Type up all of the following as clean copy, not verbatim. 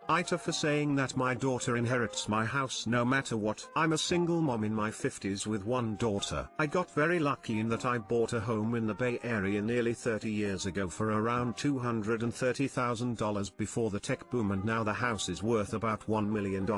AITA for saying that my daughter inherits my house no matter what. I'm a single mom in my 50s with one daughter. I got very lucky in that I bought a home in the Bay Area nearly 30 years ago for around $230,000 before the tech boom, and now the house is worth about $1 million.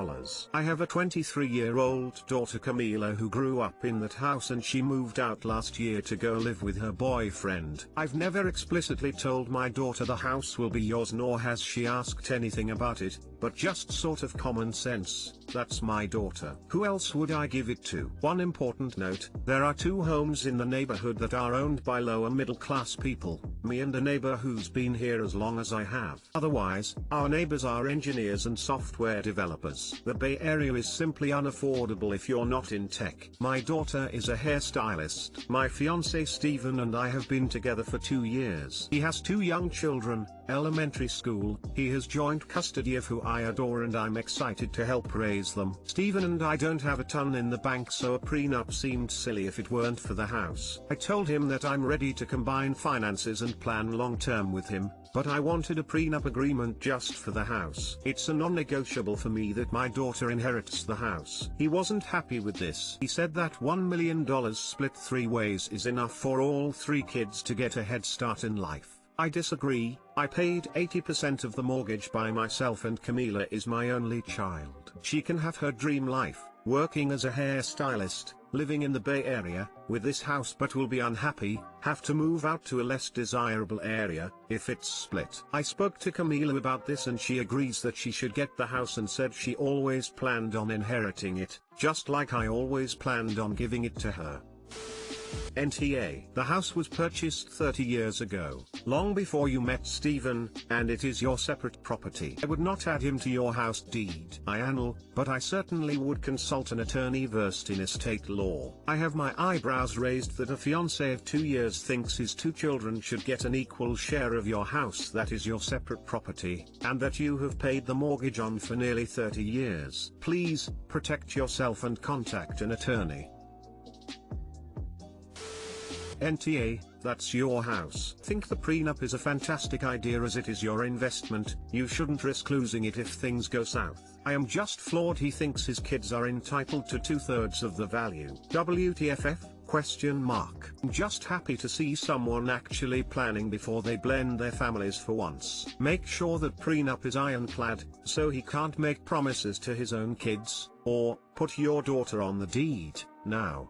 I have a 23-year-old daughter Camila who grew up in that house, and she moved out last year to go live with her boyfriend. I've never explicitly told my daughter the house will be yours, nor has she asked anything about it, but just sort of common sense, that's my daughter. Who else would I give it to? One important note, there are 2 homes in the neighborhood that are owned by lower middle class people, me and a neighbor who's been here as long as I have. Otherwise, our neighbors are engineers and software developers. The Bay Area is simply unaffordable if you're not in tech. My daughter is a hairstylist. My fiancé Steven and I have been together for 2 years. He has 2 young children, elementary school. He has joint custody of who I adore, and I'm excited to help raise them. Steven and I don't have a ton in the bank, so a prenup seemed silly if it weren't for the house. I told him that I'm ready to combine finances and plan long term with him, but I wanted a prenup agreement just for the house. It's a non-negotiable for me that my daughter inherits the house. He wasn't happy with this. He said that $1 million split 3 ways is enough for all 3 kids to get a head start in life. I disagree. I paid 80% of the mortgage by myself, and Camila is my only child. She can have her dream life, working as a hairstylist, living in the Bay Area, with this house, but will be unhappy, have to move out to a less desirable area, if it's split. I spoke to Camila about this and she agrees that she should get the house, and said she always planned on inheriting it, just like I always planned on giving it to her. NTA. The house was purchased 30 years ago, long before you met Steven, and it is your separate property. I would not add him to your house deed, but I certainly would consult an attorney versed in estate law. I have my eyebrows raised that a fiancé of 2 years thinks his 2 children should get an equal share of your house that is your separate property, and that you have paid the mortgage on for nearly 30 years. Please, protect yourself and contact an attorney. NTA, that's your house. Think the prenup is a fantastic idea as it is your investment. You shouldn't risk losing it if things go south. I am just floored he thinks his kids are entitled to 2/3 of the value. WTFF? I'm just happy to see someone actually planning before they blend their families for once. Make sure that prenup is ironclad, so he can't make promises to his own kids, or put your daughter on the deed, now.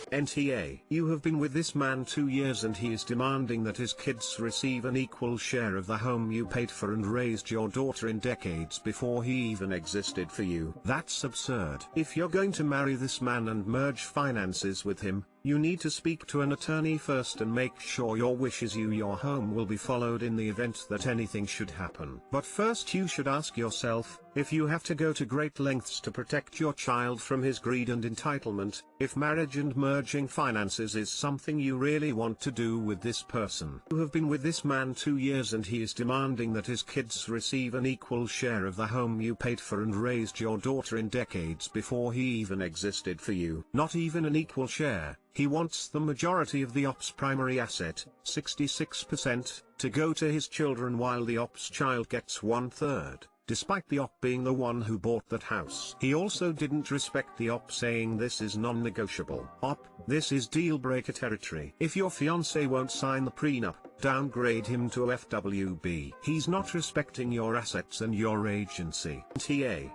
NTA. You have been with this man 2 years and he is demanding that his kids receive an equal share of the home you paid for and raised your daughter in decades before he even existed for you. That's absurd. If you're going to marry this man and merge finances with him, you need to speak to an attorney first and make sure your wishes your home will be followed in the event that anything should happen. But first you should ask yourself, if you have to go to great lengths to protect your child from his greed and entitlement, if marriage and merging finances is something you really want to do with this person. You have been with this man 2 years and he is demanding that his kids receive an equal share of the home you paid for and raised your daughter in decades before he even existed for you. Not even an equal share. He wants the majority of the op's primary asset, 66%, to go to his children while the op's child gets 1/3, despite the op being the one who bought that house. He also didn't respect the op, saying this is non-negotiable. Op, this is deal-breaker territory. If your fiancé won't sign the prenup, downgrade him to FWB. He's not respecting your assets and your agency. TA.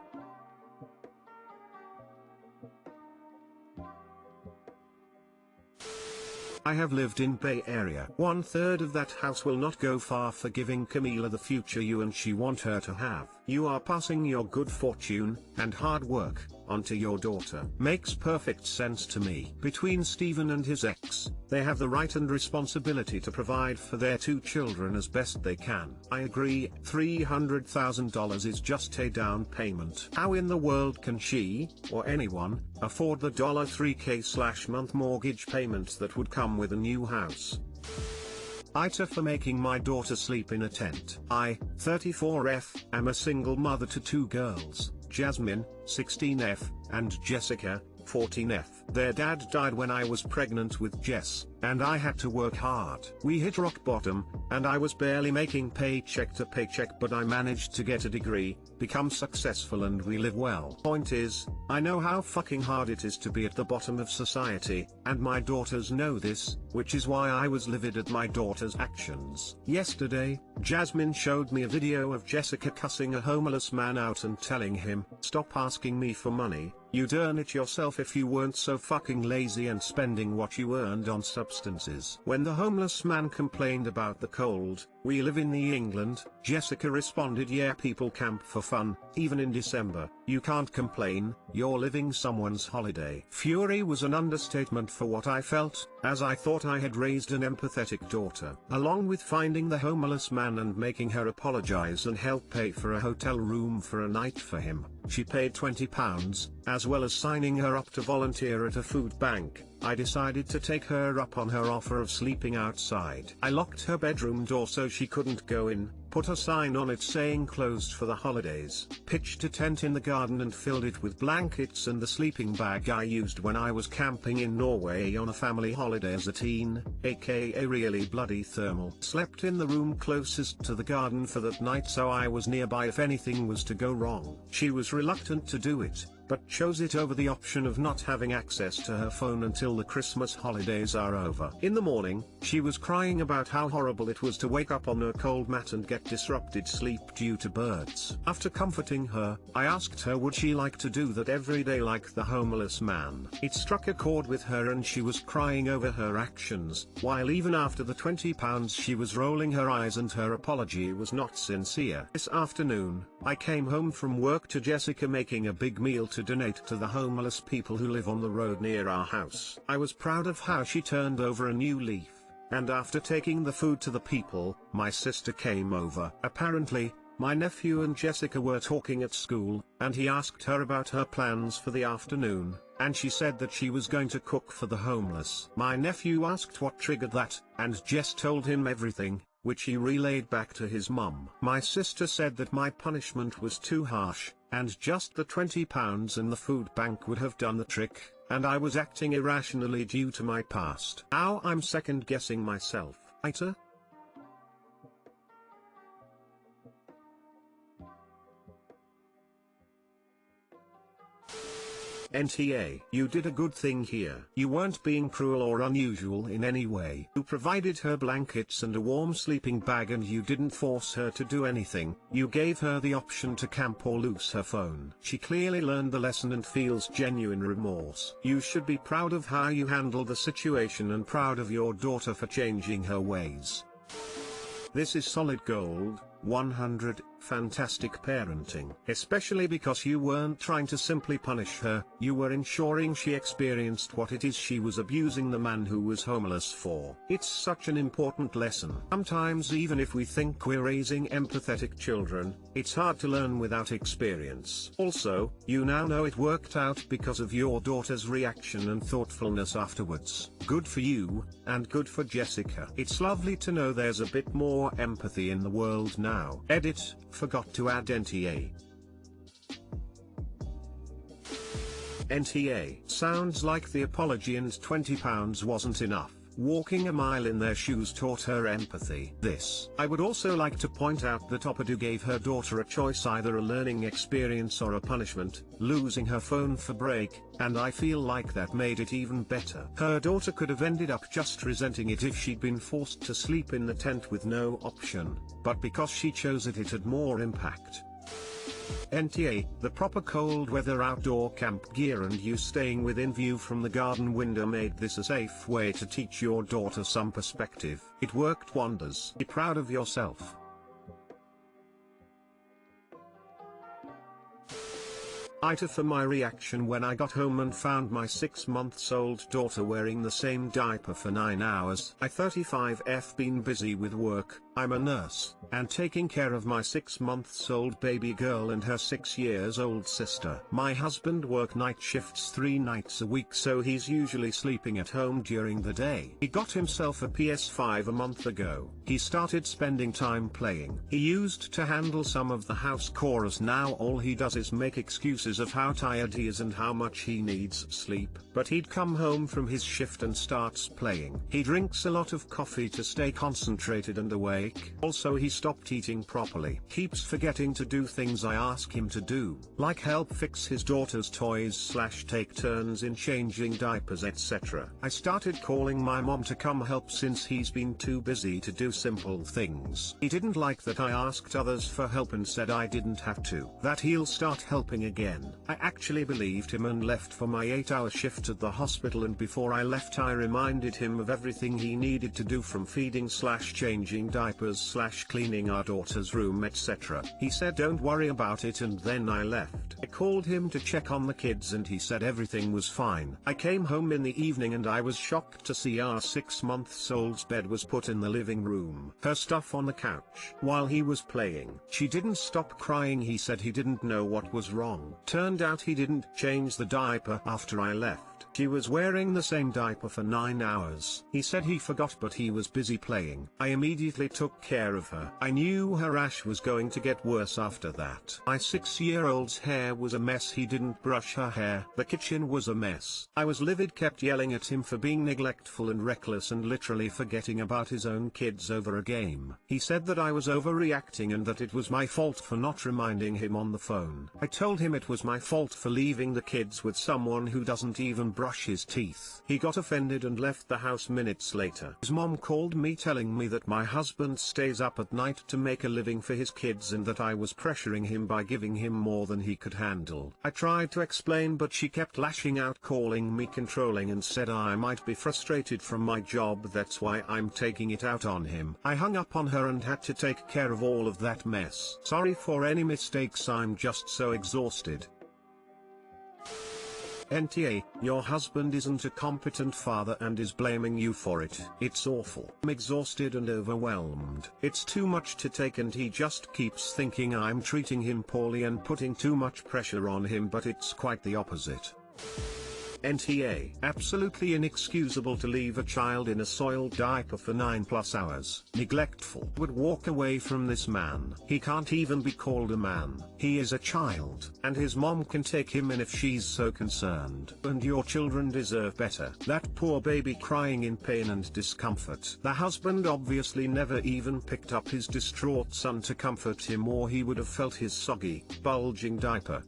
I have lived in Bay Area. 1/3 of that house will not go far for giving Camila the future you and she want her to have. You are passing your good fortune, and hard work, onto your daughter. Makes perfect sense to me. Between Steven and his ex, they have the right and responsibility to provide for their 2 children as best they can. I agree, $300,000 is just a down payment. How in the world can she, or anyone, afford the $3K/month mortgage payment that would come with a new house? AITA for making my daughter sleep in a tent. I, 34F, am a single mother to 2 girls, Jasmine, 16F, and Jessica, 14F. Their dad died when I was pregnant with Jess, and I had to work hard. We hit rock bottom, and I was barely making paycheck to paycheck, but I managed to get a degree, become successful, and we live well. Point is, I know how fucking hard it is to be at the bottom of society, and my daughters know this, which is why I was livid at my daughter's actions. Yesterday, Jasmine showed me a video of Jessica cussing a homeless man out and telling him, "Stop asking me for money, you'd earn it yourself if you weren't so fucking lazy and spending what you earned on substances." When the homeless man complained about the cold, "We live in the England," Jessica responded, "Yeah, people camp for fun, even in December. You can't complain, you're living someone's holiday." Fury was an understatement for what I felt, as I thought I had raised an empathetic daughter. Along with finding the homeless man and making her apologize and help pay for a hotel room for a night for him, she paid £20, as well as signing her up to volunteer at a food bank. I decided to take her up on her offer of sleeping outside. I locked her bedroom door so she couldn't go in, put a sign on it saying closed for the holidays, pitched a tent in the garden and filled it with blankets and the sleeping bag I used when I was camping in Norway on a family holiday as a teen, aka really bloody thermal. Slept in the room closest to the garden for that night so I was nearby if anything was to go wrong. She was reluctant to do it, but chose it over the option of not having access to her phone until the Christmas holidays are over. In the morning, she was crying about how horrible it was to wake up on a cold mat and get disrupted sleep due to birds. After comforting her, I asked her would she like to do that every day like the homeless man. It struck a chord with her and she was crying over her actions, while even after the £20 she was rolling her eyes and her apology was not sincere. This afternoon, I came home from work to Jessica making a big meal to donate to the homeless people who live on the road near our house. I was proud of how she turned over a new leaf, and after taking the food to the people, my sister came over. Apparently, my nephew and Jessica were talking at school, and he asked her about her plans for the afternoon, and she said that she was going to cook for the homeless. My nephew asked what triggered that, and Jess told him everything, which he relayed back to his mum. My sister said that my punishment was too harsh, and just the £20 in the food bank would have done the trick, and I was acting irrationally due to my past. Now I'm second guessing myself. AITA? NTA, you did a good thing here. You weren't being cruel or unusual in any way. You provided her blankets and a warm sleeping bag and you didn't force her to do anything. You gave her the option to camp or lose her phone. She clearly learned the lesson and feels genuine remorse. You should be proud of how you handled the situation and proud of your daughter for changing her ways. This is solid gold. 100, fantastic parenting. Especially because you weren't trying to simply punish her, you were ensuring she experienced what it is she was abusing the man who was homeless for. It's such an important lesson. Sometimes even if we think we're raising empathetic children, it's hard to learn without experience. Also, you now know it worked out because of your daughter's reaction and thoughtfulness afterwards. Good for you, and good for Jessica. It's lovely to know there's a bit more empathy in the world now. Edit, forgot to add NTA. NTA. Sounds like the apology and £20 wasn't enough. Walking a mile in their shoes taught her empathy. I would also like to point out that Opadu gave her daughter a choice, either a learning experience or a punishment, losing her phone for break, and I feel like that made it even better. Her daughter could have ended up just resenting it if she'd been forced to sleep in the tent with no option, but because she chose it, it had more impact. NTA, the proper cold weather outdoor camp gear and you staying within view from the garden window made this a safe way to teach your daughter some perspective. It worked wonders. Be proud of yourself. AITA for my reaction when I got home and found my 6-month-old daughter wearing the same diaper for 9 hours. I 35F been busy with work, I'm a nurse, and taking care of my 6-month-old baby girl and her 6-year-old sister. My husband works night shifts 3 nights a week, so he's usually sleeping at home during the day. He got himself a PS5 a month ago. He started spending time playing. He used to handle some of the house chores. Now all he does is make excuses of how tired he is and how much he needs sleep. But he'd come home from his shift and starts playing. He drinks a lot of coffee to stay concentrated and awake. Also, he stopped eating properly. Keeps forgetting to do things I ask him to do, like help fix his daughter's toys / take turns in changing diapers, etc. I started calling my mom to come help since he's been too busy to do simple things. He didn't like that I asked others for help and said I didn't have to. That he'll start helping again. I actually believed him and left for my 8-hour shift at the hospital, and before I left I reminded him of everything he needed to do, from feeding / changing diapers / cleaning our daughter's room, etc. He said don't worry about it, and then I left. I called him to check on the kids and he said everything was fine. I came home in the evening and I was shocked to see our 6-month-old's bed was put in the living room, her stuff on the couch, while he was playing. She didn't stop crying. He said he didn't know what was wrong. Turned out he didn't change the diaper after I left. She was wearing the same diaper for 9 hours. He said he forgot, but he was busy playing. I immediately took care of her. I knew her rash was going to get worse after that. My 6-year-old's hair was a mess. He didn't brush her hair. The kitchen was a mess. I was livid, kept yelling at him for being neglectful and reckless and literally forgetting about his own kids over a game. He said that I was overreacting and that it was my fault for not reminding him on the phone. I told him it was my fault for leaving the kids with someone who doesn't even brush his teeth. He got offended and left the house minutes later. His mom called me telling me that my husband stays up at night to make a living for his kids and that I was pressuring him by giving him more than he could handle. I tried to explain, but she kept lashing out, calling me controlling, and said I might be frustrated from my job, that's why I'm taking it out on him. I hung up on her and had to take care of all of that mess. Sorry for any mistakes, I'm just so exhausted. NTA, your husband isn't a competent father and is blaming you for it. It's awful. I'm exhausted and overwhelmed. It's too much to take and he just keeps thinking I'm treating him poorly and putting too much pressure on him, but it's quite the opposite. NTA, absolutely inexcusable to leave a child in a soiled diaper for 9+ hours. Neglectful. Would walk away from this man. He can't even be called a man. He is a child, and his mom can take him in if she's so concerned. And your children deserve better. That poor baby crying in pain and discomfort. The husband obviously never even picked up his distraught son to comfort him, or he would have felt his soggy, bulging diaper.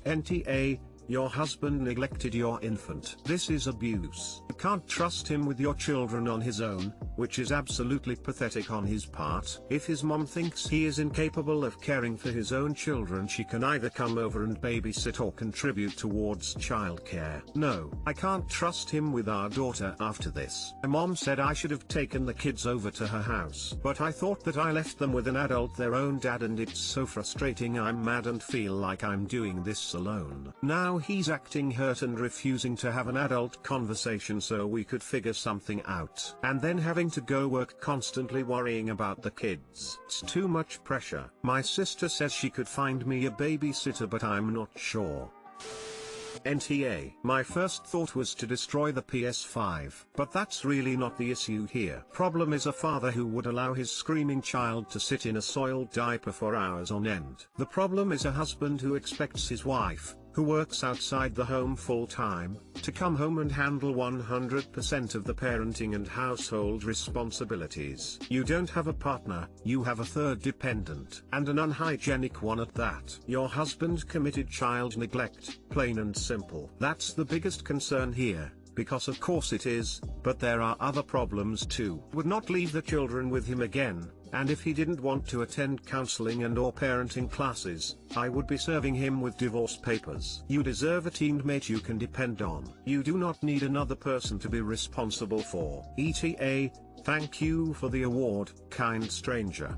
NTA, your husband neglected your infant. This is abuse. You can't trust him with your children on his own, which is absolutely pathetic on his part. If his mom thinks he is incapable of caring for his own children, she can either come over and babysit or contribute towards childcare. No, I can't trust him with our daughter after this. My mom said I should have taken the kids over to her house, but I thought that I left them with an adult, their own dad, and it's so frustrating. I'm mad and feel like I'm doing this alone. Now he's acting hurt and refusing to have an adult conversation so we could figure something out, and then having to go work, constantly worrying about the kids. It's too much pressure. My sister says she could find me a babysitter, but I'm not sure. NTA, my first thought was to destroy the PS5, but that's really not the issue here. Problem is a father who would allow his screaming child to sit in a soiled diaper for hours on end. The problem is a husband who expects his wife, who works outside the home full-time, to come home and handle 100% of the parenting and household responsibilities. You don't have a partner, you have a third dependent, and an unhygienic one at that. Your husband committed child neglect, plain and simple. That's the biggest concern here, because of course it is, but there are other problems too. Would not leave the children with him again. And if he didn't want to attend counseling and or parenting classes, I would be serving him with divorce papers. You deserve a teammate you can depend on. You do not need another person to be responsible for. ETA, thank you for the award, kind stranger.